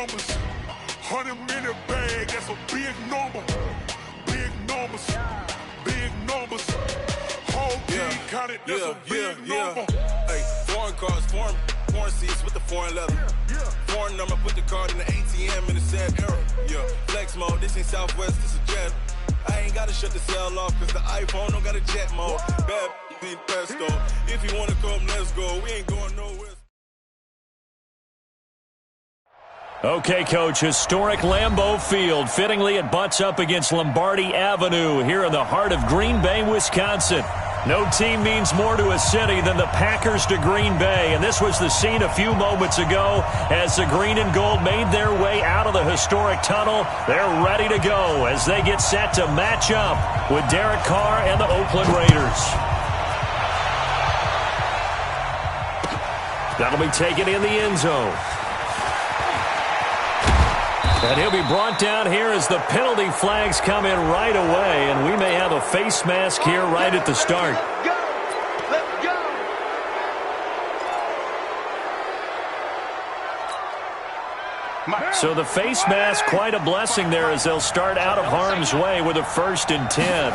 numbers. 100-minute bag, that's a big number. Big numbers, big numbers. Whole team counted, that's a big number. Hey, foreign cars, foreign seats with the foreign leather. Foreign number, put the card in the ATM in the sad era. Yeah, flex mode, this ain't Southwest, this a jet. I ain't gotta shut the cell off, cause the iPhone don't got a jet mode. Bad need pesto. If you wanna come, let's go. We ain't going nowhere. Okay, Coach, historic Lambeau Field. Fittingly, it butts up against Lombardi Avenue here in the heart of Green Bay, Wisconsin. No team means more to a city than the Packers to Green Bay, and this was the scene a few moments ago as the green and gold made their way out of the historic tunnel. They're ready to go as they get set to match up with Derek Carr and the Oakland Raiders. That'll be taken in the end zone. And he'll be brought down here as the penalty flags come in right away, and we may have a face mask here right at the start. Let's go. So the face mask, quite a blessing there as they'll start out of harm's way with a 1st and 10.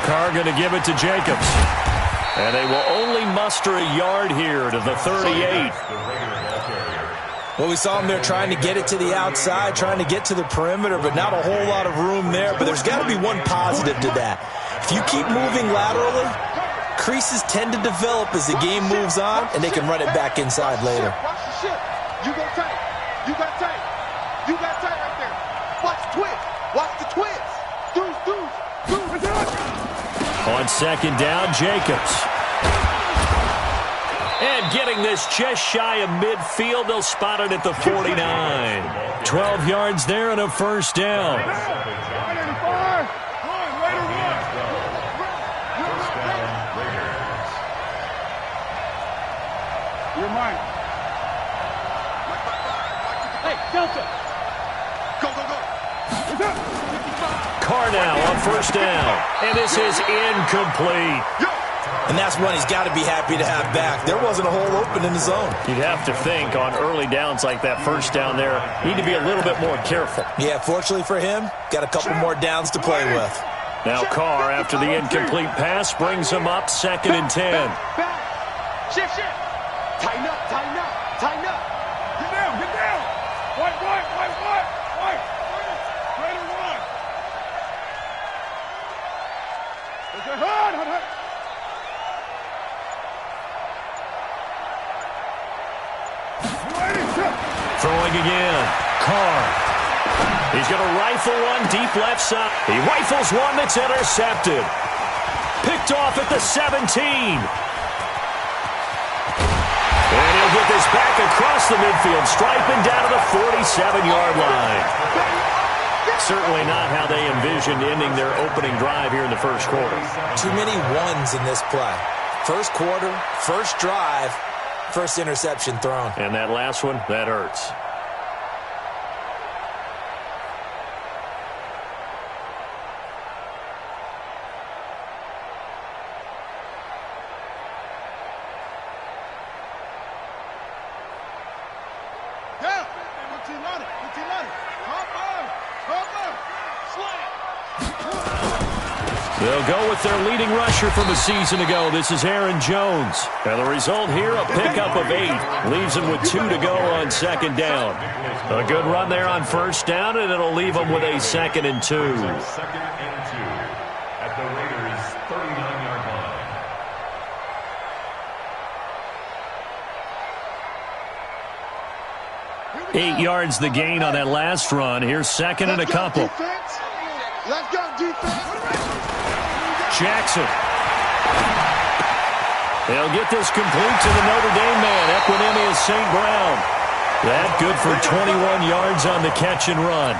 Carr going to give it to Jacobs. And they will only muster a yard here to the 38. Well, we saw him there trying to get it to the outside, trying to get to the perimeter, but not a whole lot of room there. But there's got to be one positive to that. If you keep moving laterally, creases tend to develop as the game moves on, and they can run it back inside later. Watch the shit. You go tight. You got tight. You got tight right there. Watch the twist. Watch the twist. Deuce. On 2nd down, Jacobs. And getting this just shy of midfield, they'll spot it at the 49. 12 yards there and a 1st down. You're mine. Hey, Delta. Go. Carr now on 1st down. And this is incomplete. And that's one he's got to be happy to have back. There wasn't a hole open in the zone. You'd have to think on early downs like that 1st down there, need to be a little bit more careful. Yeah, fortunately for him, got a couple more downs to play with. Now Carr, after the incomplete pass, brings him up 2nd and 10. Shift. Tighten up. Get down. White. Greater one. Hard. Throwing again. Carr. He's going to rifle one deep left side. He rifles one that's intercepted. Picked off at the 17. And he'll get this back across the midfield, striping down to the 47-yard line. Certainly not how they envisioned ending their opening drive here in the 1st quarter. Too many ones in this play. 1st quarter, 1st drive, 1st interception thrown. And that last one, that hurts. They'll go with their leading rusher from a season ago. This is Aaron Jones. And the result here, a pickup of 8. Leaves them with 2 to go on 2nd down. A good run there on 1st down, and it'll leave them with a 2nd and 2. At the Raiders' 39-yard line. 8 yards the gain on that last run. Here's 2nd and a couple. Let's go, defense. Jackson. They'll get this complete to the Notre Dame man, Equanimeous St. Brown. That good for 21 yards on the catch and run.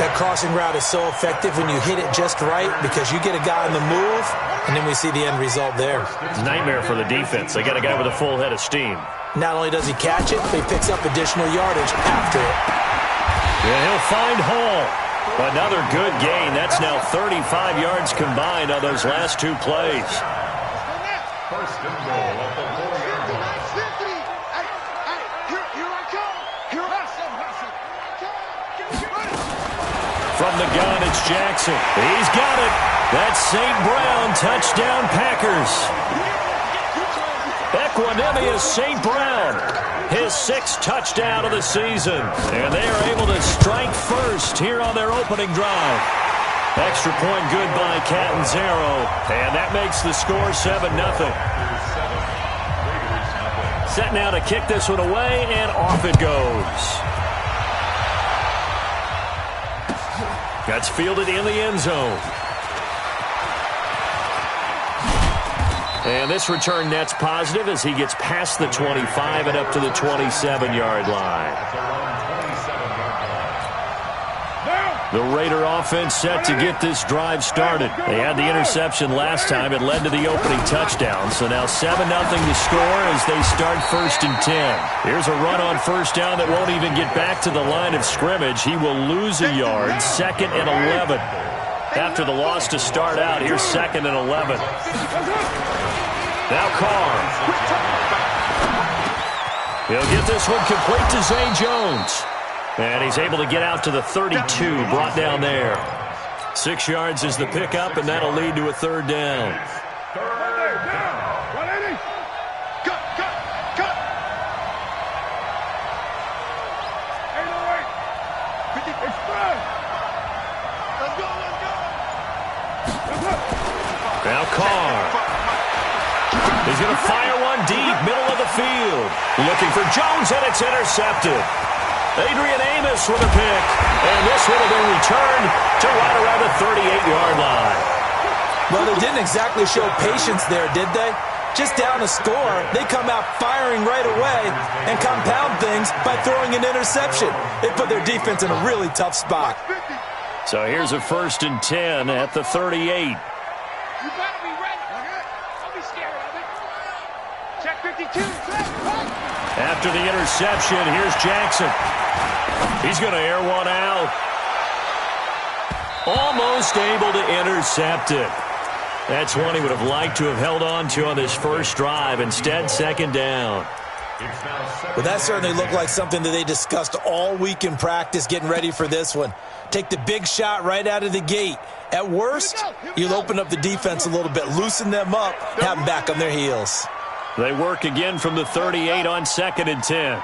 That crossing route is so effective when you hit it just right because you get a guy on the move, and then we see the end result there. Nightmare for the defense. They got a guy with a full head of steam. Not only does he catch it, but he picks up additional yardage after it. Yeah, he'll find Hall. Another good gain. That's now 35 yards combined on those last 2 plays. 1st and goal at the 4-yard line. Here the gun, it's Jackson. He's got it. That's St. Brown, touchdown Packers. Equanimeous St. Brown, his 6th touchdown of the season. And they are able to strike first here on their opening drive. Extra point good by Catanzaro. And that makes the score 7-0. Set now to kick this one away, and off it goes. That's fielded in the end zone. And this return net's positive as he gets past the 25 and up to the 27-yard line. The Raider offense set to get this drive started. They had the interception last time. It led to the opening touchdown. So now 7-0 to score as they start 1st and 10. Here's a run on 1st down that won't even get back to the line of scrimmage. He will lose a yard. 2nd and 11. After the loss to start out, here's 2nd and 11. Now Carr. He'll get this one complete to Zay Jones. And he's able to get out to the 32, brought down there. 6 yards is the pickup, and that'll lead to a 3rd down. Now Carr. He's going to fire one deep, middle of the field. Looking for Jones, and it's intercepted. Adrian Amos with a pick, and this would have been returned to right around the 38-yard line. Well, they didn't exactly show patience there, did they? Just down a score, they come out firing right away and compound things by throwing an interception. They put their defense in a really tough spot. So here's a 1st and 10 at the 38. You better be ready. Don't be scared of it. Check 52. After the interception, here's Jackson. He's going to air one out. Almost able to intercept it. That's one he would have liked to have held on to on this first drive. Instead, 2nd down. Well, that certainly looked like something that they discussed all week in practice getting ready for this one. Take the big shot right out of the gate. At worst, you'll open up the defense a little bit, loosen them up, have them back on their heels. They work again from the 38 on 2nd and 10.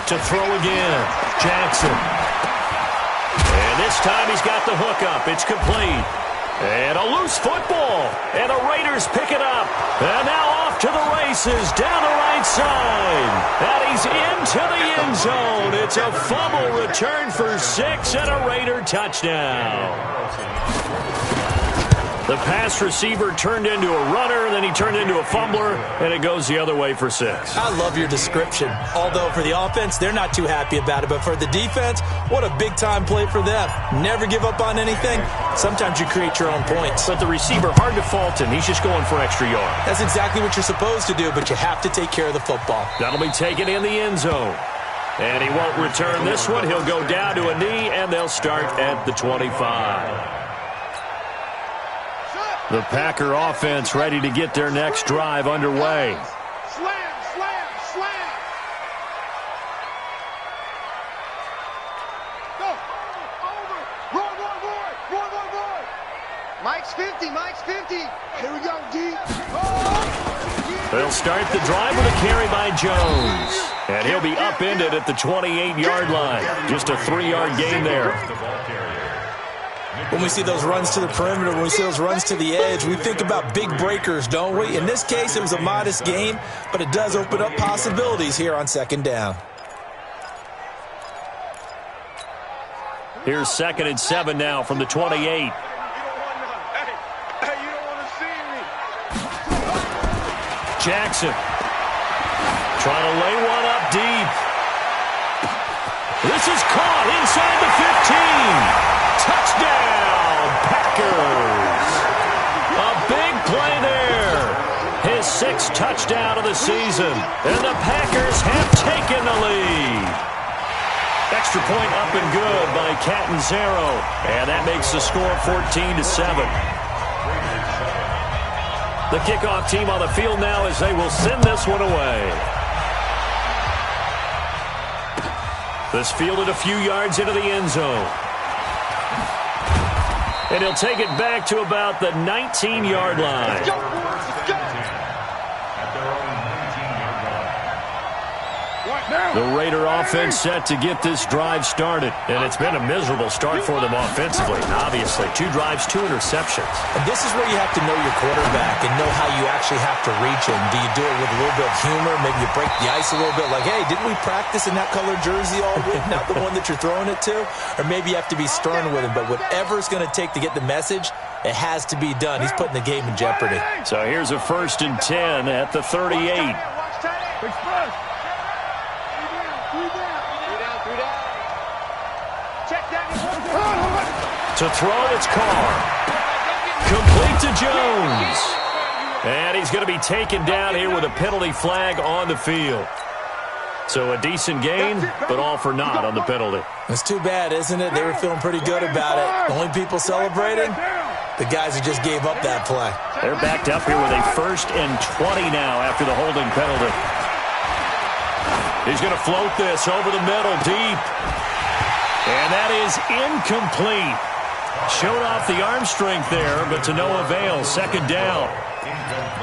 To throw again, Jackson. And this time he's got the hook up. It's complete. And a loose football. And the Raiders pick it up. And now off to the races down the right side. And he's into the end zone. It's a fumble return for 6 and a Raider touchdown. The pass receiver turned into a runner, then he turned into a fumbler, and it goes the other way for 6. I love your description. Although for the offense, they're not too happy about it. But for the defense, what a big-time play for them. Never give up on anything. Sometimes you create your own points. But the receiver, hard to fault him. He's just going for extra yards. That's exactly what you're supposed to do, but you have to take care of the football. That'll be taken in the end zone. And he won't return this one. He'll go down to a knee, and they'll start at the 25. The Packer offense ready to get their next drive underway. Slam, slam, slam. Go. Over. Roy. Mike's 50, Mike's 50. Here we go, D. Oh. They'll start the drive with a carry by Jones. And he'll be upended at the 28-yard line. Just a 3-yard gain there. When we see those runs to the perimeter, when we see those runs to the edge, we think about big breakers, don't we? In this case, it was a modest gain, but it does open up possibilities here on 2nd down. Here's 2nd and 7 now from the 28. Hey, you don't want to see me. Jackson trying to lay one up deep. This is caught inside the 15. Touchdown, Packers. A big play there. His 6th touchdown of the season. And the Packers have taken the lead. Extra point up and good by Catanzaro. And that makes the score 14-7. The kickoff team on the field now as they will send this one away. This fielded a few yards into the end zone. And he'll take it back to about the 19-yard line. At their own 19-yard line. The Raider offense set to get this drive started. And it's been a miserable start for them offensively. Obviously, 2 drives, 2 interceptions. And this is where you have to know your quarterback and know how you actually have to reach him. Do you do it with a little bit of humor? Maybe you break the ice a little bit like, hey, didn't we practice in that colored jersey all week? Not the one that you're throwing it to? Or maybe you have to be stern with him. But whatever it's going to take to get the message, it has to be done. He's putting the game in jeopardy. So here's a 1st and 10 at the 38. To throw, it's Carr. Complete to Jones. And he's going to be taken down here with a penalty flag on the field. So a decent gain, but all for naught on the penalty. It's too bad, isn't it? They were feeling pretty good about it. The only people celebrating, the guys who just gave up that play. They're backed up here with a 1st and 20 now after the holding penalty. He's going to float this over the middle, deep. And that is incomplete. Showed off the arm strength there, but to no avail. 2nd down.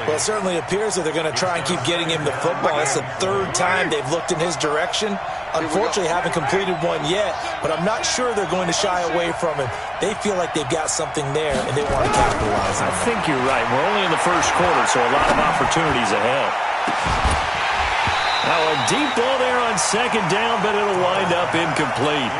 Well, it certainly appears that they're going to try and keep getting him the football. That's the 3rd time they've looked in his direction. Unfortunately, haven't completed one yet, but I'm not sure they're going to shy away from him. They feel like they've got something there, and they want to capitalize on it. I think you're right. We're only in the 1st quarter, so a lot of opportunities ahead. Now a deep ball there on 2nd down, but it'll wind up incomplete.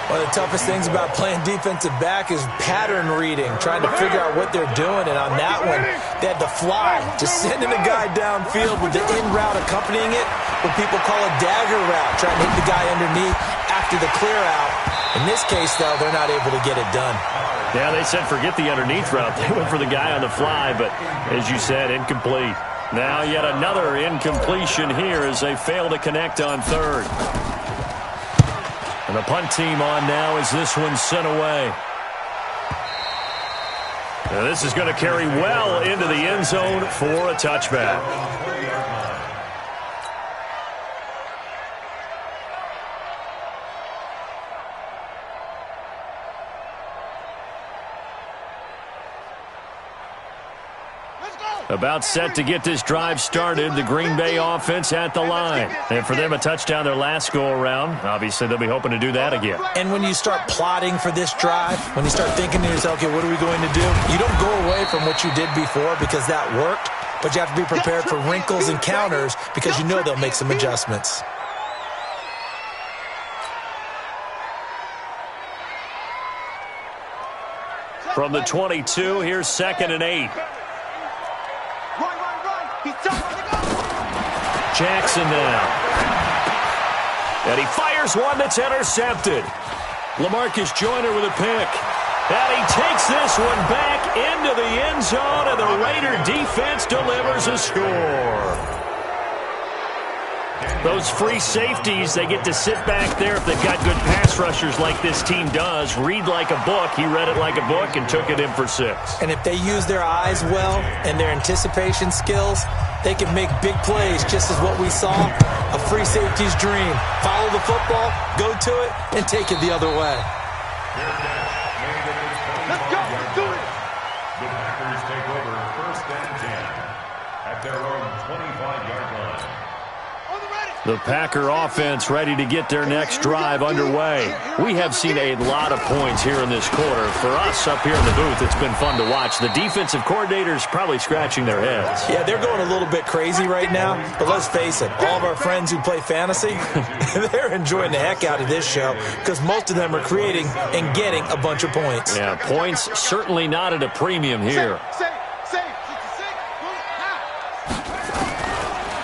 One of the toughest things about playing defensive back is pattern reading, trying to figure out what they're doing. And on that one, they had to fly, just sending a guy downfield with the in route accompanying it, what people call a dagger route, trying to hit the guy underneath after the clear out. In this case, though, they're not able to get it done. Yeah, they said forget the underneath route. They went for the guy on the fly, but as you said, incomplete. Now yet another incompletion here as they fail to connect on 3rd. And the punt team on now as this one's sent away. Now this is going to carry well into the end zone for a touchback. About set to get this drive started, the Green Bay offense at the line. And for them, a touchdown their last go-around. Obviously, they'll be hoping to do that again. And when you start plotting for this drive, when you start thinking to yourself, okay, what are we going to do? You don't go away from what you did before because that worked, but you have to be prepared for wrinkles and counters because you know they'll make some adjustments. From the 22, here's 2nd and 8. Jackson now. And he fires one that's intercepted. LaMarcus Joyner with a pick. And he takes this one back into the end zone, and the Raider defense delivers a score. Those free safeties, they get to sit back there if they've got good pass rushers like this team does. Read like a book. He read it like a book and took it in for 6. And if they use their eyes well and their anticipation skills, they can make big plays, just as what we saw, a free safety's dream. Follow the football, go to it, and take it the other way. Let's go, let's do it. The Packers take over 1st and 10 at their own 25-yard line. The Packer offense ready to get their next drive underway. We have seen a lot of points here in this quarter. For us up here in the booth, it's been fun to watch. The defensive coordinators probably scratching their heads. Yeah, they're going a little bit crazy right now, but let's face it, all of our friends who play fantasy, they're enjoying the heck out of this show because most of them are creating and getting a bunch of points. Yeah, points certainly not at a premium here.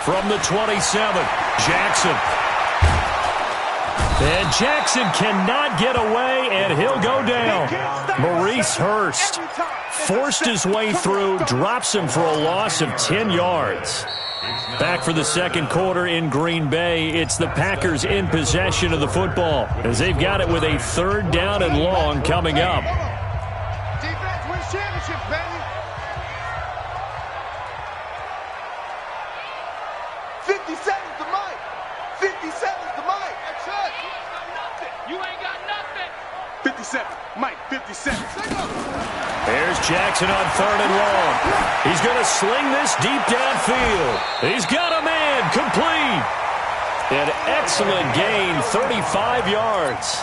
From the 27, Jackson. And Jackson cannot get away, and he'll go down. Maurice Hurst forced his way through, drops him for a loss of 10 yards. Back for the 2nd quarter in Green Bay. It's the Packers in possession of the football as they've got it with a 3rd down and long coming up. Defense wins championships, baby. 57's the mic. 57's the mic. That's it. You ain't got nothing. You ain't got nothing. 57, Mike. 50 seconds. Here's Jackson on 3rd and long. He's going to sling this deep downfield. He's got a man, complete. An excellent gain, 35 yards.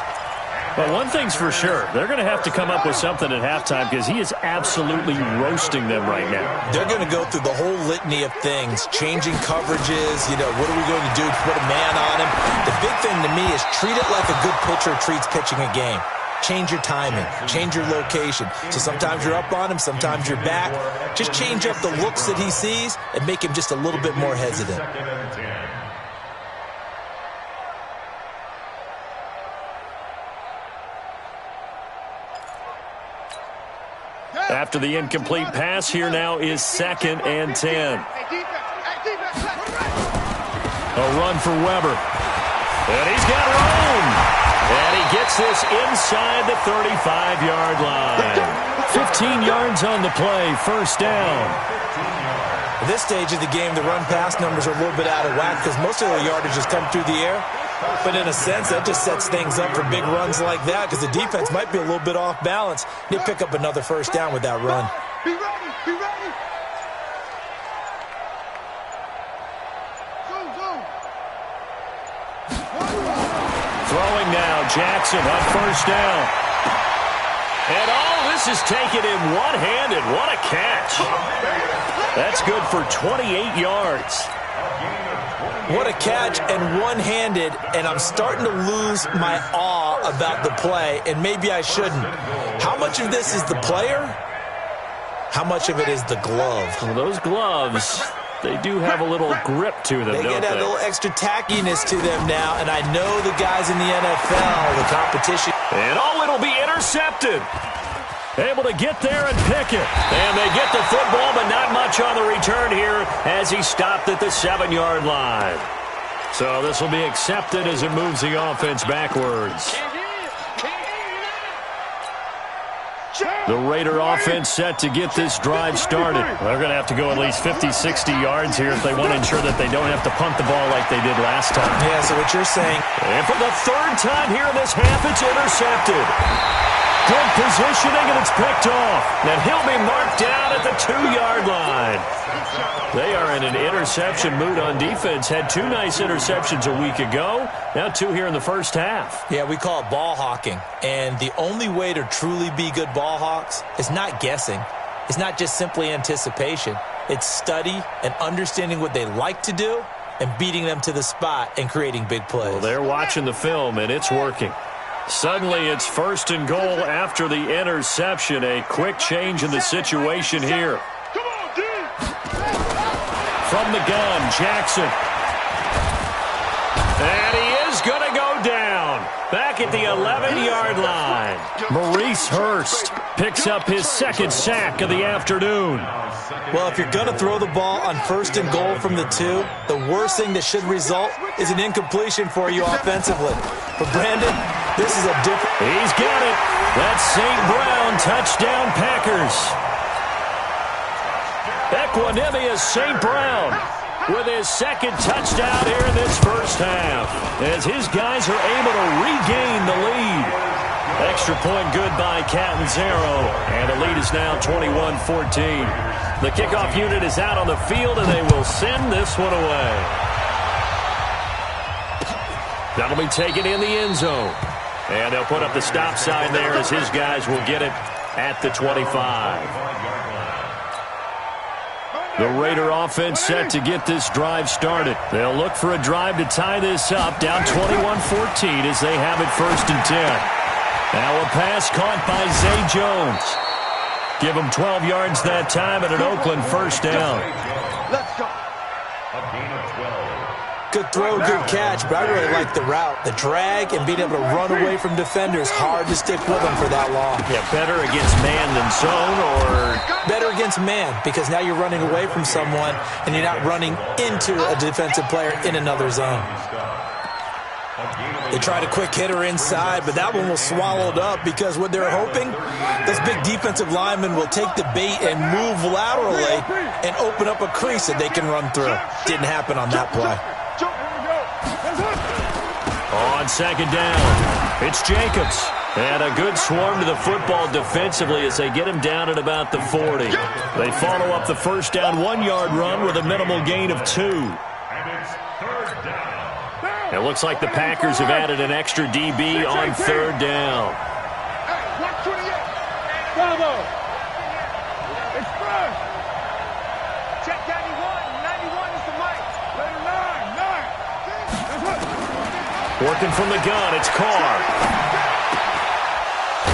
But one thing's for sure, they're going to have to come up with something at halftime because he is absolutely roasting them right now. They're going to go through the whole litany of things, changing coverages, what are we going to do to put a man on him? The big thing to me is treat it like a good pitcher treats pitching a game. Change your timing, change your location. So sometimes you're up on him, sometimes you're back. Just change up the looks that he sees and make him just a little bit more hesitant. After the incomplete pass, here now is 2nd and 10. A run for Weber. And he's got room. And he gets this inside the 35-yard line. 15 yards on the play, 1st down. At this stage of the game, the run-pass numbers are a little bit out of whack because most of the yardage has come through the air. But in a sense, that just sets things up for big runs like that because the defense might be a little bit off balance. They pick up another 1st down with that run. Be ready, be ready. Throwing now, Jackson on 1st down. And this is taken in one-handed. What a catch. That's good for 28 yards. What a catch and one-handed, and I'm starting to lose my awe about the play, and maybe I shouldn't. How much of this is the player? How much of it is the glove? Well, those gloves, they do have a little grip to them, don't they? They get a little extra tackiness to them now, and I know the guys in the NFL, the competition. And it'll be intercepted. Able to get there and pick it. And they get the football, but not much on the return here as he stopped at the 7-yard line. So this will be accepted as it moves the offense backwards. The Raider offense set to get this drive started. They're going to have to go at least 50, 60 yards here if they want to ensure that they don't have to punt the ball like they did last time. Yeah, so what you're saying. And for the 3rd time here in this half, it's intercepted. Good positioning, and it's picked off. And he'll be marked down at the 2-yard line. They are in an interception mood on defense. Had 2 nice interceptions a week ago. Now 2 here in the 1st half. Yeah, we call it ball hawking. And the only way to truly be good ball hawks is not guessing. It's not just simply anticipation. It's study and understanding what they like to do and beating them to the spot and creating big plays. Well, they're watching the film, and it's working. Suddenly, it's 1st and goal after the interception. A quick change in the situation here. From the gun, Jackson. And he is going to go down. Back at the 11-yard line. Maurice Hurst picks up his 2nd sack of the afternoon. Well, if you're going to throw the ball on 1st and goal from the 2, the worst thing that should result is an incompletion for you offensively. But Brandon, this is a different... He's got it. That's St. Brown, touchdown Packers. Equanimous St. Brown with his 2nd touchdown here in this 1st half as his guys are able to regain the lead. Extra point good by Catanzaro, and the lead is now 21-14. The kickoff unit is out on the field, and they will send this one away. That'll be taken in the end zone. And they'll put up the stop sign there as his guys will get it at the 25. The Raider offense set to get this drive started. They'll look for a drive to tie this up, down 21-14 as they have it 1st and 10. Now a pass caught by Zay Jones. Give him 12 yards that time and an Oakland 1st down. Let's go. Good throw, good catch, but I really like the route. The drag and being able to run away from defenders, hard to stick with them for that long. Yeah, better against man than zone, or... Better against man, because now you're running away from someone and you're not running into a defensive player in another zone. They tried a quick hitter inside, but that one was swallowed up because what they're hoping, this big defensive lineman will take the bait and move laterally and open up a crease that they can run through. Didn't happen on that play. On 2nd down, it's Jacobs. And a good swarm to the football defensively as they get him down at about the 40. They follow up the first down 1-yard run with a minimal gain of 2. And it's third down. It looks like the Packers have added an extra DB on third down. Hey, 128. Bravo. Express. Check 91. 91 is the mic. Later 9. Working from the gun, it's Carr.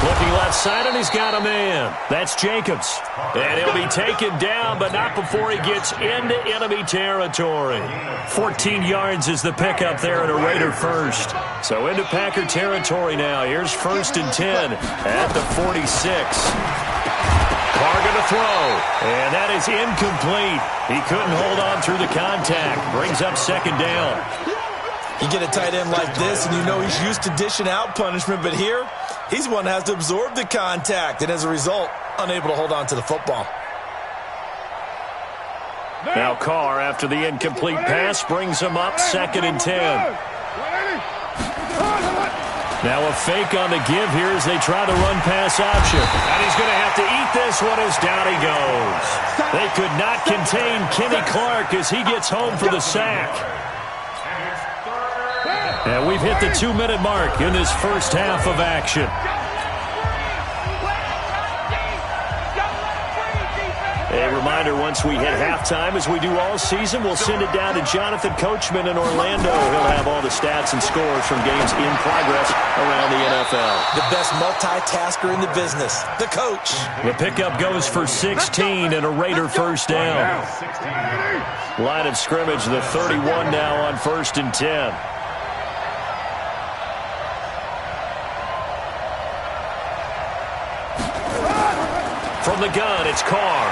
Looking left side, and he's got a man. That's Jacobs. And he'll be taken down, but not before he gets into enemy territory. 14 yards is the pickup there and a Raider first. So into Packer territory now. Here's 1st and 10 at the 46. Carr going to throw, and that is incomplete. He couldn't hold on through the contact. Brings up 2nd down. You get a tight end like this, and you know he's used to dishing out punishment, but here, he's one that has to absorb the contact, and as a result, unable to hold on to the football. Now Carr, after the incomplete pass, brings him up 2nd and 10. Now a fake on the give here as they try the run-pass option. And he's going to have to eat this one as down he goes. They could not contain Kenny Clark as he gets home for the sack. And we've hit the 2-minute mark in this first half of action. A reminder, once we hit halftime, as we do all season, we'll send it down to Jonathan Coachman in Orlando. He'll have all the stats and scores from games in progress around the NFL. The best multitasker in the business, the coach. The pickup goes for 16 and a Raider first down. Line of scrimmage, the 31 now on 1st and 10. From the gun, it's Carr.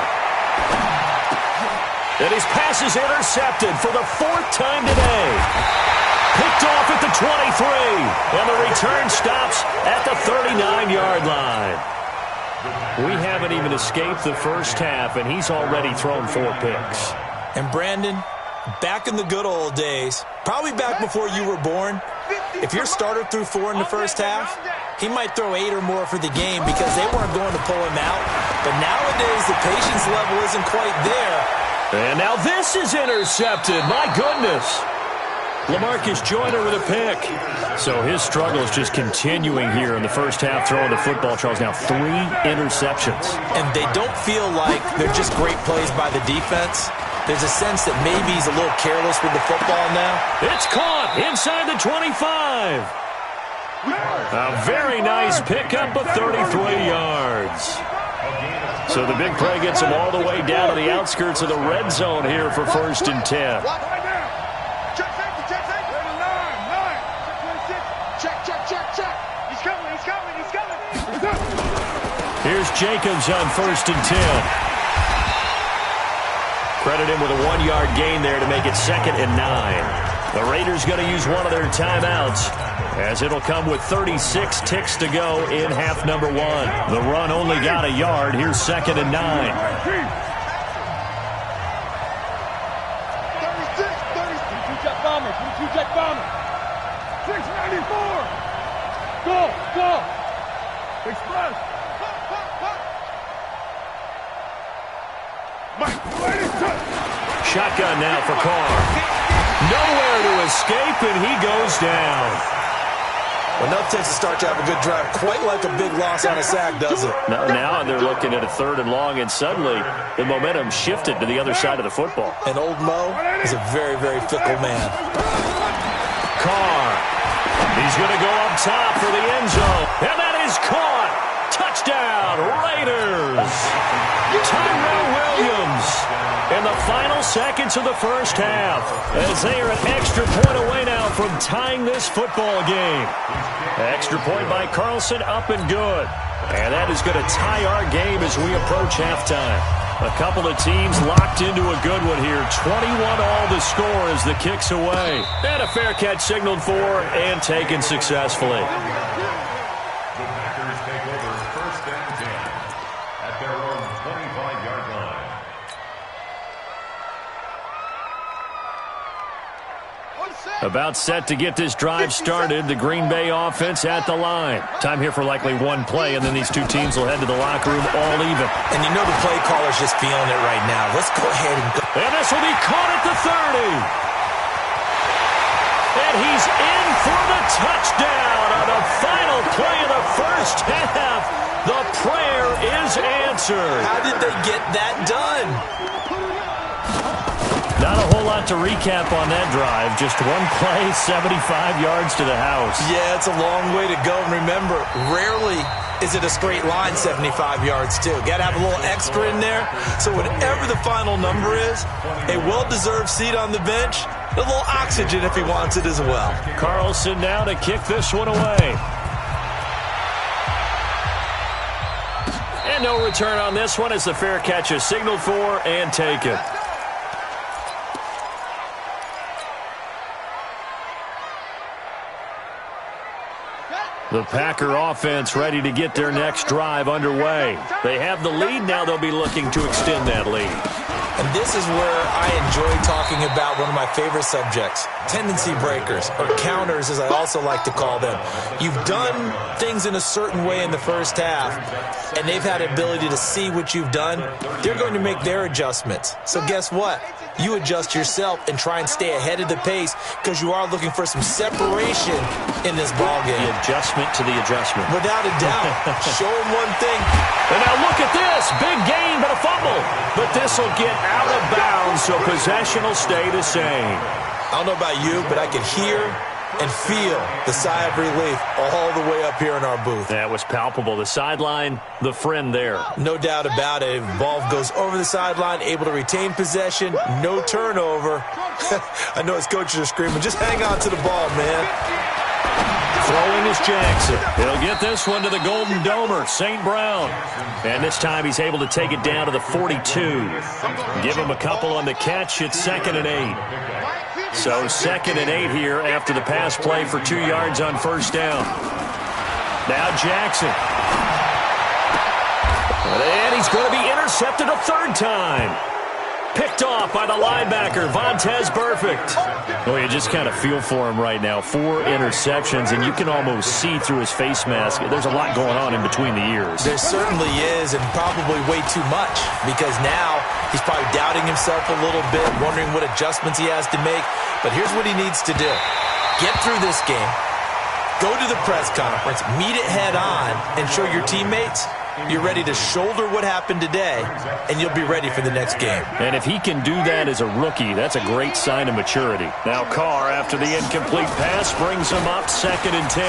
And his pass is intercepted for the 4th time today. Picked off at the 23. And the return stops at the 39-yard line. We haven't even escaped the first half, and he's already thrown 4 picks. And Brandon, back in the good old days, probably back before you were born, if your starter threw 4 in the first half, he might throw 8 or more for the game because they weren't going to pull him out. But nowadays, the patience level isn't quite there. And now this is intercepted. My goodness. LaMarcus Joyner with a pick. So his struggle is just continuing here in the first half, throwing the football. Charles, now 3 interceptions. And they don't feel like they're just great plays by the defense. There's a sense that maybe he's a little careless with the football now. It's caught inside the 25. A very nice pickup of 33 yards. So the big play gets him all the way down to the outskirts of the red zone here for 1st and 10. Here's Jacobs on 1st and 10. Credit him with a 1-yard gain there to make it 2nd and 9. The Raiders going to use one of their timeouts, as it'll come with 36 ticks to go in half number 1. The run only got a yard. Here's 2nd and 9. 36. Jet bombers. 694. Go. Express. Shotgun now for Carr. Nowhere to escape, and he goes down. Well, no takes to start to have a good drive. Quite like a big loss on a sack, does it? Now they're looking at a 3rd and long, and suddenly the momentum shifted to the other side of the football. And old Mo is a very, very fickle man. Carr. He's going to go up top for the end zone. And that is caught. Touchdown, Raiders. Tyrell Williams in the final seconds of the first half, as they are an extra point away now from tying this football game. Extra point by Carlson, up and good. And that is going to tie our game as we approach halftime. A couple of teams locked into a good one here. 21-all the score as the kick's away. And a fair catch signaled for and taken successfully. The Packers take over 1st and 10 at their own 25-yard line. About set to get this drive started. The Green Bay offense at the line. Time here for likely one play, and then these two teams will head to the locker room all even. And you know the play caller's just feeling it right now. Let's go ahead and go. And this will be caught at the 30. And he's in for the touchdown on the final play of the first half. The prayer is answered. How did they get that done? Not a whole lot to recap on that drive. Just one play, 75 yards to the house. Yeah, it's a long way to go. And remember, rarely is it a straight line 75 yards, too. Got to have a little extra in there. So whatever the final number is, a well-deserved seat on the bench, a little oxygen if he wants it as well. Carlson now to kick this one away. And no return on this one as the fair catch is signaled for and taken. The Packer offense ready to get their next drive underway. They have the lead. Now they'll be looking to extend that lead. And this is where I enjoy talking about one of my favorite subjects, tendency breakers, or counters as I also like to call them. You've done things in a certain way in the first half, and they've had the ability to see what you've done. They're going to make their adjustments. So guess what? You adjust yourself and try and stay ahead of the pace because you are looking for some separation in this ballgame. The adjustment to the adjustment. Without a doubt. Show them one thing. And now look at this. Big gain, but a fumble. But this will get out of bounds, so possession will stay the same. I don't know about you, but I can hear and feel the sigh of relief all the way up here in our booth. That was palpable. The sideline, the friend there. No doubt about it. Ball goes over the sideline, able to retain possession, no turnover. I know his coaches are screaming, just hang on to the ball, man. Throwing is Jackson. He'll get this one to the Golden Domer, St. Brown. And this time he's able to take it down to the 42. Give him a couple on the catch. It's 2nd and 8. So 2nd and 8 here after the pass play for 2 yards on first down. Now Jackson. And he's going to be intercepted a third time. Picked off by the linebacker, Vontaze Burfict. Oh, you just kind of feel for him right now. 4 interceptions, and you can almost see through his face mask. There's a lot going on in between the ears. There certainly is, and probably way too much, because now he's probably doubting himself a little bit, wondering what adjustments he has to make. But here's what he needs to do. Get through this game. Go to the press conference, meet it head on, and show your teammates you're ready to shoulder what happened today, and you'll be ready for the next game. And if he can do that as a rookie, that's a great sign of maturity. Now Carr, after the incomplete pass, brings him up 2nd and 10.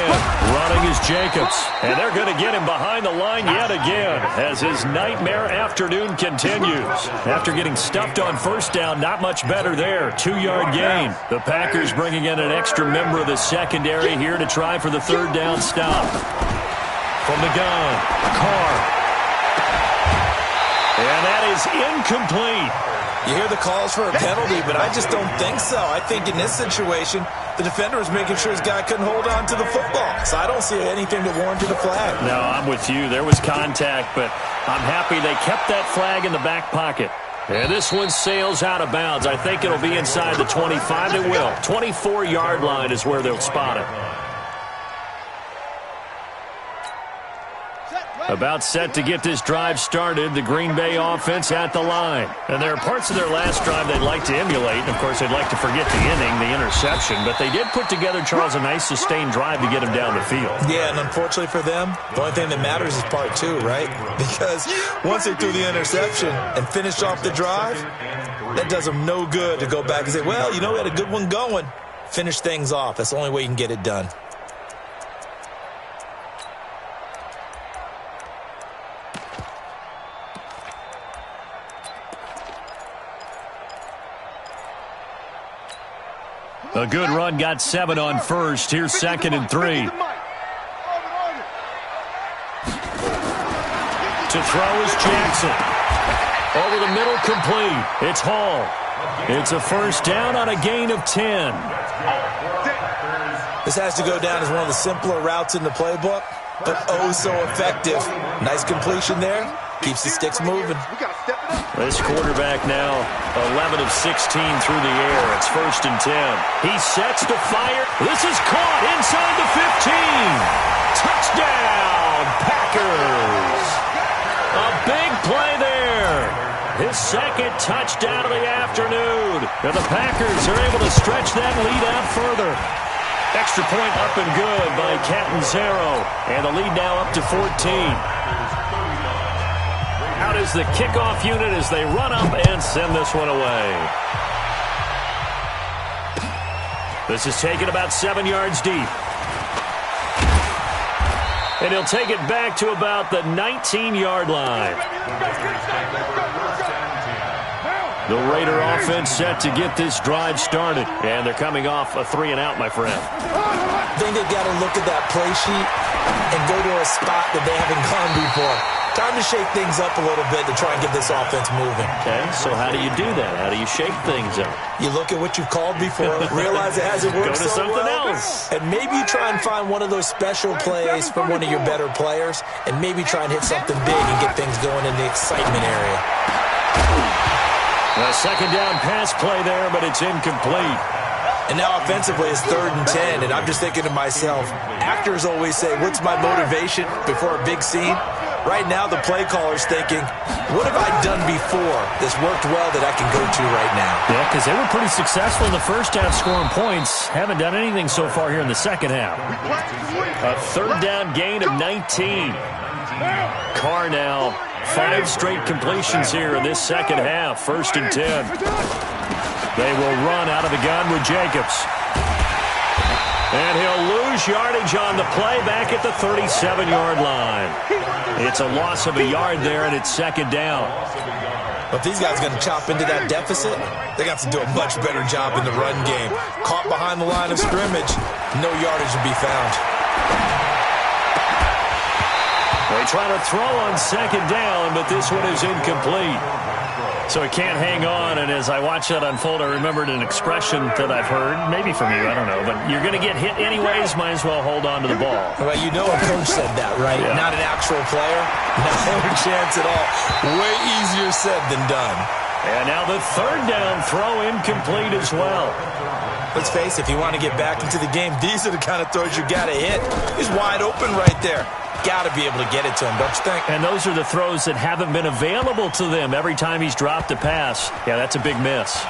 Running is Jacobs. And they're going to get him behind the line yet again as his nightmare afternoon continues. After getting stuffed on first down, not much better there. 2-yard gain. The Packers bringing in an extra member of the secondary here to try for the 3rd down stop. From the gun, Carr. And that is incomplete. You hear the calls for a penalty, but I just don't think so. I think in this situation, the defender was making sure his guy couldn't hold on to the football. So I don't see anything that warranted a flag. No, I'm with you. There was contact, but I'm happy they kept that flag in the back pocket. And this one sails out of bounds. I think it'll be inside the 25. It will. 24-yard line is where they'll spot it. About set to get this drive started, the Green Bay offense at the line. And there are parts of their last drive they'd like to emulate. And, of course, they'd like to forget the inning, the interception. But they did put together, Charles, a nice sustained drive to get him down the field. Yeah, and unfortunately for them, the only thing that matters is part 2, right? Because once they threw the interception and finished off the drive, that does them no good to go back and say, well, you know, we had a good one going. Finish things off. That's the only way you can get it done. A good run, got 7 on first. Here's 2nd and 3. To throw is Jackson. Over the middle, complete. It's Hall. It's a first down on a gain of 10. This has to go down as one of the simpler routes in the playbook, but oh so effective. Nice completion there. Keeps the sticks moving. This quarterback now 11 of 16 through the air. It's 1st and 10. He sets to fire. This is caught inside the 15. Touchdown, Packers. A big play there. His second touchdown of the afternoon. And the Packers are able to stretch that lead out further. Extra point up and good by Catanzaro. And the lead now up to 14. Out is the kickoff unit as they run up and send this one away. This is taken about 7 yards deep. And he'll take it back to about the 19-yard line. The Raider offense set to get this drive started. And they're coming off a 3-and-out, my friend. I think they've got to look at that play sheet and go to a spot that they haven't gone before. Time to shake things up a little bit to try and get this offense moving. Okay, so how do you do that? How do you shake things up? You look at what you've called before, realize it hasn't worked Go to so something well, else. and maybe you try and find one of those special plays from one of your better players, and maybe try and hit something big and get things going in the excitement area. A second down pass play there, but it's incomplete. And now offensively it's 3rd and 10, and I'm just thinking to myself, actors always say, what's my motivation before a big scene? Right now the play caller's thinking, what have I done before that's worked well that I can go to right now? Yeah, because they were pretty successful in the first half scoring points. Haven't done anything so far here in the second half. A 3rd down gain of 19. Carr now 5 straight completions here in this second half. 1st and 10. They will run out of the gun with Jacobs. And he'll lose yardage on the play back at the 37-yard line. It's a loss of a yard there, and it's 2nd down. But if these guys are going to chop into that deficit, they got to do a much better job in the run game. Caught behind the line of scrimmage, no yardage to be found. They try to throw on 2nd down, but this one is incomplete. So he can't hang on, and as I watch that unfold, I remembered an expression that I've heard, maybe from you, I don't know, but you're going to get hit anyways, might as well hold on to the ball. Well, you know a coach said that, right? Yeah. Not an actual player. No chance at all. Way easier said than done. And now the 3rd down throw incomplete as well. Let's face it, if you want to get back into the game, these are the kind of throws you got to hit. He's wide open right there. Got to be able to get it to him, don't you think? And those are the throws that haven't been available to them every time he's dropped a pass. Yeah, that's a big miss.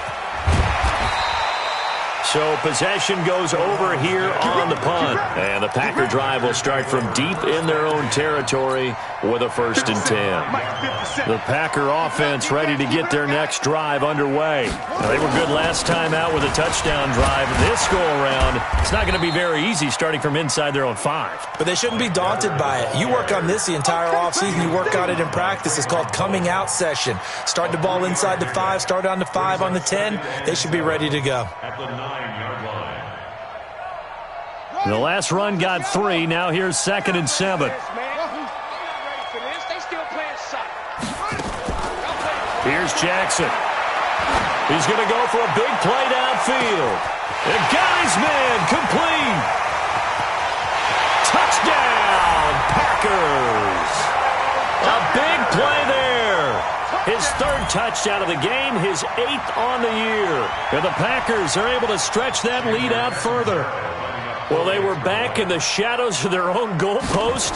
So possession goes over here on the punt. And the Packer drive will start from deep in their own territory with a 1st and 10. The Packer offense ready to get their next drive underway. Now, they were good last time out with a touchdown drive. This go-around, it's not going to be very easy starting from inside their own 5. But they shouldn't be daunted by it. You work on this the entire offseason. You work on it in practice. It's called coming out session. Start the ball inside the 5, start on the 5, on the 10. They should be ready to go. At the 9-yard line. The last run got 3. Now here's 2nd and 7. Here's Jackson. He's going to go for a big play downfield. And got his man complete. Touchdown, Packers. A big play there. His 3rd touchdown of the game, his 8th on the year. And the Packers are able to stretch that lead out further. Well, they were back in the shadows of their own goalpost,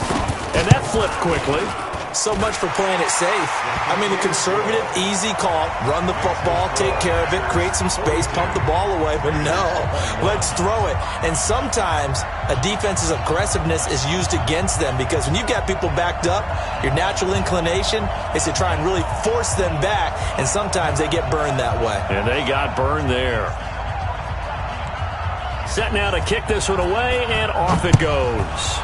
and that flipped quickly. So much for playing it safe. I mean, the conservative, easy call, run the football, take care of it, create some space, pump the ball away. But no, let's throw it. And sometimes a defense's aggressiveness is used against them because when you've got people backed up, your natural inclination is to try and really force them back, and sometimes they get burned that way. And they got burned there. Set now to kick this one away, and off it goes.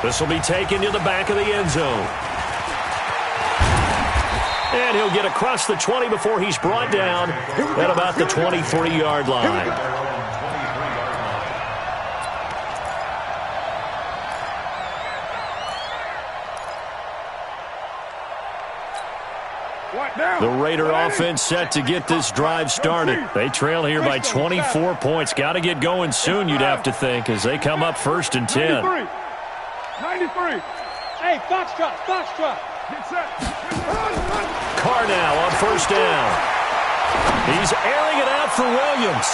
This will be taken to the back of the end zone. And he'll get across the 20 before he's brought down at about the 23-yard line. The Raider offense set to get this drive started. They trail here by 24 points. Got to get going soon, you'd have to think, as they come up 1st and 10. 93. Hey, Foxtrot. Carr now on first down. He's airing it out for Williams.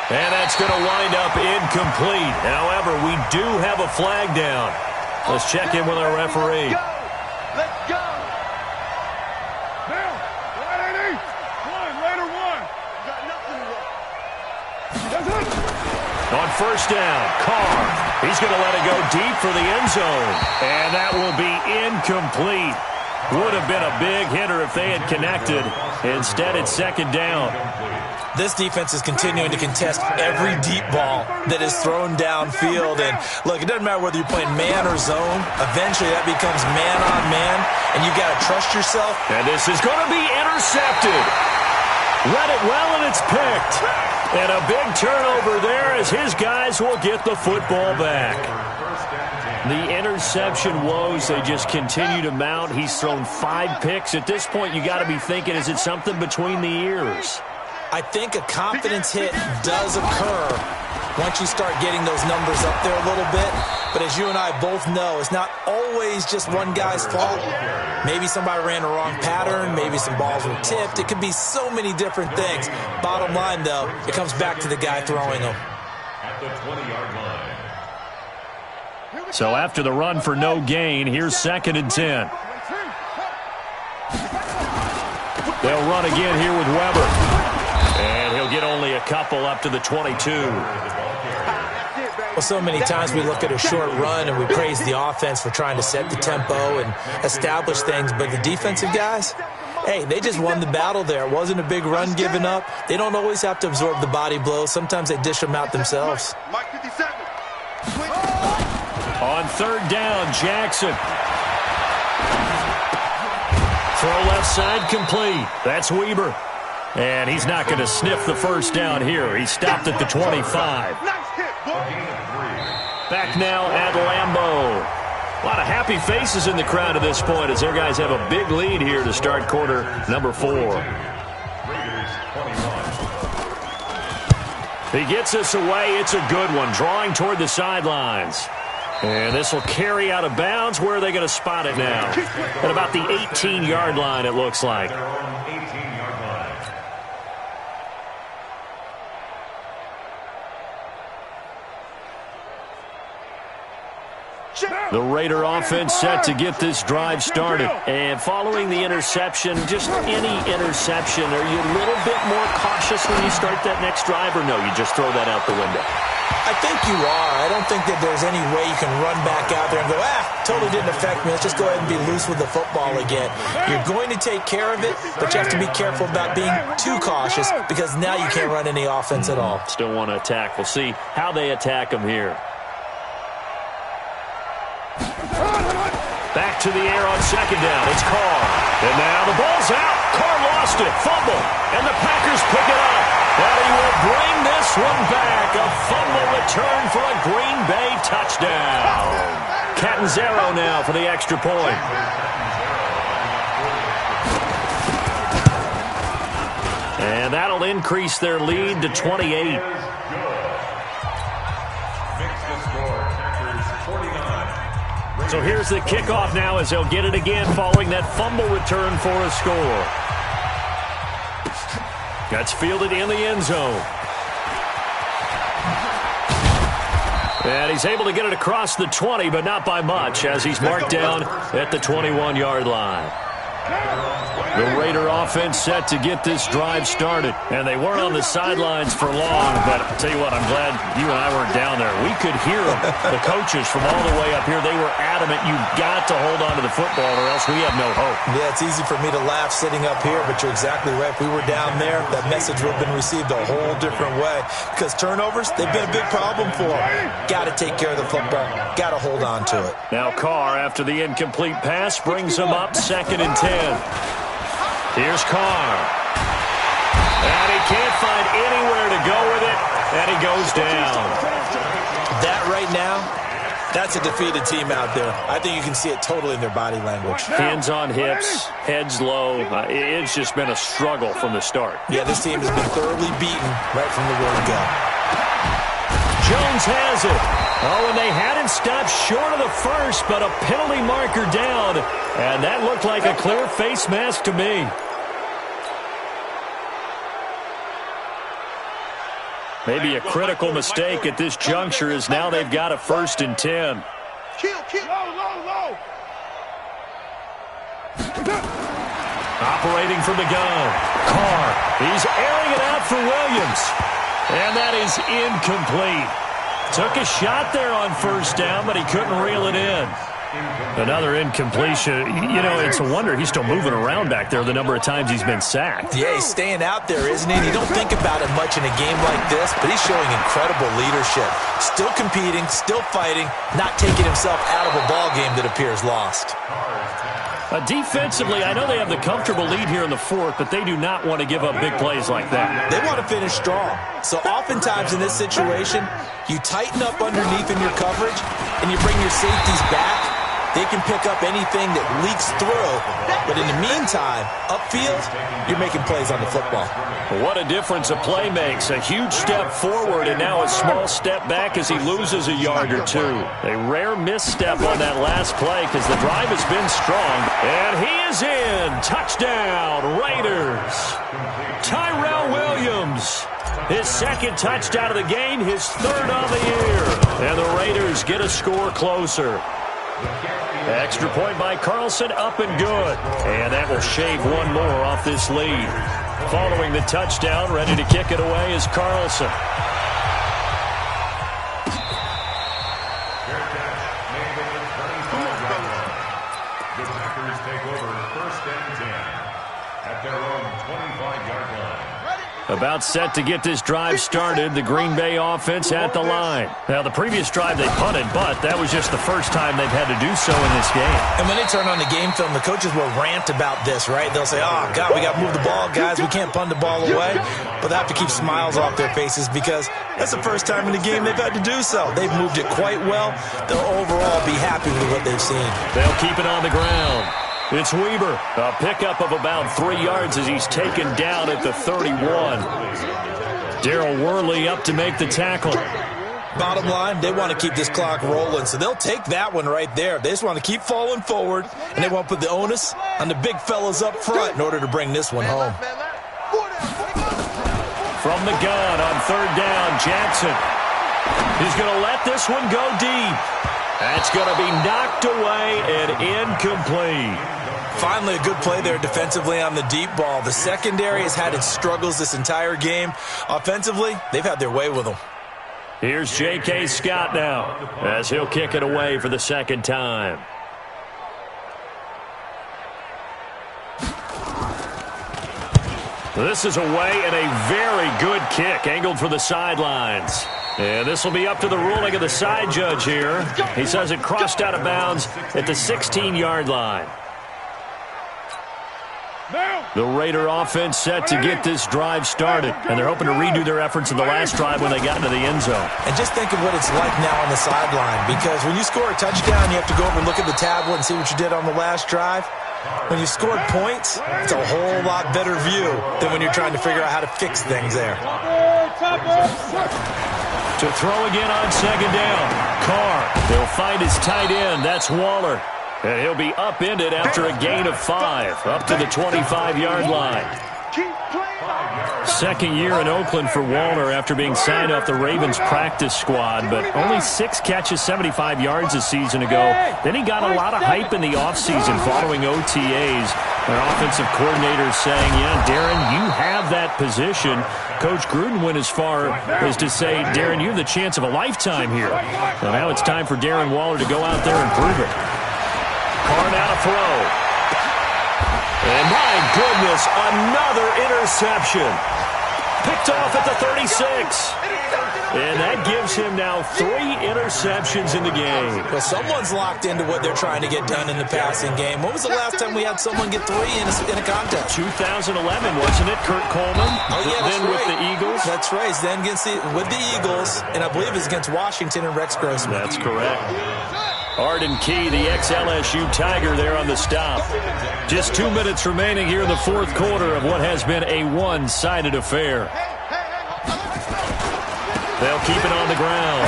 And that's going to wind up incomplete. However, we do have a flag down. Let's check in with our referee. Let's go. Now, right at 8. One, later one. Got nothing left. That's it. On first down, Carr. He's going to let it go deep for the end zone. And that will be incomplete. Would have been a big hitter if they had connected. Instead, it's second down. This defense is continuing to contest every deep ball that is thrown downfield. And, look, it doesn't matter whether you're playing man or zone. Eventually, that becomes man-on-man, and you got to trust yourself. And this is going to be intercepted. Read it well, and it's picked. And a big turnover there as his guys will get the football back. The interception woes, they just continue to mount. He's thrown 5 picks. At this point, you got to be thinking, is it something between the ears? I think a confidence hit does occur once you start getting those numbers up there a little bit. But as you and I both know, it's not always just one guy's fault. Maybe somebody ran the wrong pattern. Maybe some balls were tipped. It could be so many different things. Bottom line, though, it comes back to the guy throwing them. At the 20-yard line. So after the run for no gain, here's 2nd and 10. They'll run again here with Weber. And he'll get only a couple up to the 22. Well, so many times we look at a short run and we praise the offense for trying to set the tempo and establish things. But the defensive guys, hey, they just won the battle there. It wasn't a big run given up. They don't always have to absorb the body blows. Sometimes they dish them out themselves. Mike 57. On third down, Jackson. Throw left side complete. That's Weber. And he's not going to sniff the first down here. He stopped at the 25. Back now at Lambeau. A lot of happy faces in the crowd at this point as their guys have a big lead here to start quarter number 4. He gets us away. It's a good one. Drawing toward the sidelines. And this will carry out of bounds. Where are they going to spot it now? At about the 18-yard line, it looks like. The Raider offense set to get this drive started. And following the interception, just any interception, are you a little bit more cautious when you start that next drive, or no, you just throw that out the window? I think you are. I don't think that there's any way you can run back out there and go, totally didn't affect me. Let's just go ahead and be loose with the football again. You're going to take care of it, but you have to be careful about being too cautious because now you can't run any offense at all. Still want to attack. We'll see how they attack them here. Back to the air on second down. It's Carr. And now the ball's out. Carr lost it. Fumble. And the Packers pick it up. And he will bring this one back. A fumble return for a Green Bay touchdown. Catanzaro now for the extra point. And that'll increase their lead to 28. So here's the kickoff now as they'll get it again following that fumble return for a score. That's fielded in the end zone. And he's able to get it across the 20, but not by much as he's marked down at the 21-yard line. The Raider offense set to get this drive started. And they weren't on the sidelines for long, but I'll tell you what, I'm glad you and I weren't down there. We could hear them. The coaches from all the way up here, they were adamant, you've got to hold on to the football or else we have no hope. Yeah, it's easy for me to laugh sitting up here, but you're exactly right. If we were down there, that message would have been received a whole different way. Because turnovers, they've been a big problem for them. Got to take care of the football. Got to hold on to it. Now Carr, after the incomplete pass, brings him up 2nd and 10. Here's Carr. And he can't find anywhere to go with it, and he goes down. That right now, that's a defeated team out there. I think you can see it totally in their body language. Hands on hips, heads low. It's just been a struggle from the start. Yeah, this team has been thoroughly beaten right from the word go. Jones has it. Oh, and they had him stopped short of the first, but a penalty marker down. And that looked like a clear face mask to me. Maybe a critical mistake at this juncture as now they've got a 1st and 10. Kill. Low. Operating from the gun. Carr. He's airing it out for Williams. And that is incomplete. Took a shot there on 1st down, but he couldn't reel it in. Another incompletion. You know, it's a wonder he's still moving around back there the number of times he's been sacked. Yeah, he's staying out there, isn't he? You don't think about it much in a game like this, but he's showing incredible leadership. Still competing, still fighting, not taking himself out of a ball game that appears lost. Defensively, I know they have the comfortable lead here in the 4th, but they do not want to give up big plays like that. They want to finish strong. So oftentimes in this situation, you tighten up underneath in your coverage, and you bring your safeties back. They can pick up anything that leaks through. But in the meantime, upfield, you're making plays on the football. What a difference a play makes. A huge step forward and now a small step back as he loses a yard or two. A rare misstep on that last play because the drive has been strong. And he is in. Touchdown, Raiders. Tyrell Williams. His 2nd touchdown of the game, his 3rd of the year. And the Raiders get a score closer. Extra point by Carlson, up and good. And that will shave one more off this lead. Following the touchdown, ready to kick it away is Carlson. The Packers take over 1st and 10 at their own 25-yard line. About set to get this drive started, the Green Bay offense at the line. Now, the previous drive they punted, but that was just the first time they've had to do so in this game. And when they turn on the game film, the coaches will rant about this, right? They'll say, oh, God, we got to move the ball, guys. We can't punt the ball away. But they have to keep smiles off their faces because that's the first time in the game they've had to do so. They've moved it quite well. They'll overall be happy with what they've seen. They'll keep it on the ground. It's Weber, a pickup of about 3 yards as he's taken down at the 31. Daryl Worley up to make the tackle. Bottom line, they want to keep this clock rolling, so they'll take that one right there. They just want to keep falling forward, and they want to put the onus on the big fellas up front in order to bring this one home. From the gun on 3rd down, Jackson. He's going to let this one go deep. That's going to be knocked away and incomplete. Finally, a good play there defensively on the deep ball. The secondary has had its struggles this entire game. Offensively, they've had their way with them. Here's J.K. Scott now as he'll kick it away for the 2nd time. This is away and a very good kick angled for the sidelines. And this will be up to the ruling of the side judge here. He says it crossed out of bounds at the 16-yard line. The Raider offense set to get this drive started, and they're hoping to redo their efforts in the last drive when they got into the end zone. And just think of what it's like now on the sideline, because when you score a touchdown, you have to go over and look at the tablet and see what you did on the last drive. When you scored points, it's a whole lot better view than when you're trying to figure out how to fix things there. To throw again on 2nd down. Carr, they'll find his tight end. That's Waller. And he'll be upended after a gain of 5, up to the 25-yard line. 2nd year in Oakland for Waller after being signed off the Ravens practice squad, but only 6 catches, 75 yards a season ago. Then he got a lot of hype in the offseason following OTAs. Their offensive coordinator saying, yeah, Darren, you have that position. Coach Gruden went as far as to say, Darren, you have the chance of a lifetime here. So now it's time for Darren Waller to go out there and prove it. Carr now to throw. And my goodness, another interception. Picked off at the 36. And that gives him now 3 interceptions in the game. Well, someone's locked into what they're trying to get done in the passing game. When was the last time we had someone get 3 in a contest? 2011, wasn't it? Kurt Coleman. Oh, yeah, then right. With the Eagles. That's right. Then with the Eagles, and I believe it's against Washington and Rex Grossman. That's correct. Arden Key, the ex-LSU Tiger, there on the stop. Just 2 minutes remaining here in the 4th quarter of what has been a one-sided affair. They'll keep it on the ground.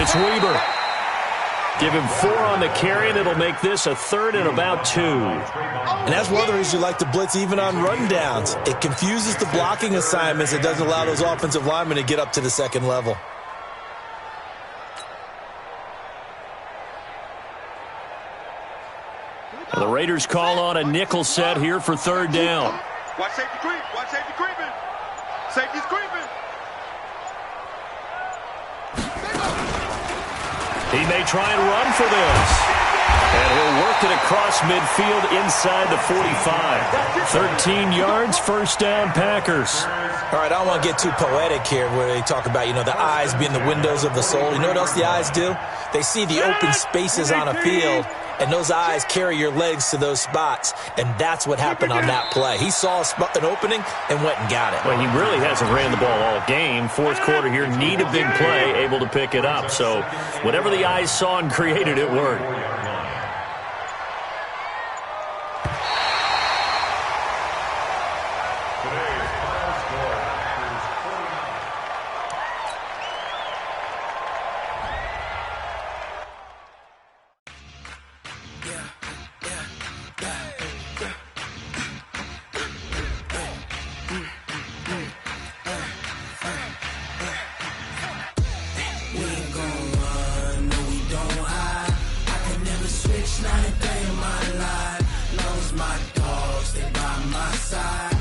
It's Weber. Give him 4 on the carry, and it'll make this a 3rd and about 2. And that's one of the reasons you like to blitz even on rundowns. It confuses the blocking assignments. It doesn't allow those offensive linemen to get up to the second level. The Raiders call on a nickel set here for 3rd down. Watch safety creep. Watch safety creeping. Safety's creeping. He may try and run for this. And he'll work it across midfield inside the 45. 13 yards, 1st down, Packers. All right, I don't want to get too poetic here where they talk about, the eyes being the windows of the soul. You know what else the eyes do? They see the open spaces on a field, and those eyes carry your legs to those spots, and that's what happened on that play. He saw an opening and went and got it. Well, he really hasn't ran the ball all game. 4th quarter here, need a big play, able to pick it up. So whatever the eyes saw and created, it worked. Not a day in my life. Lost my dogs, they by my side.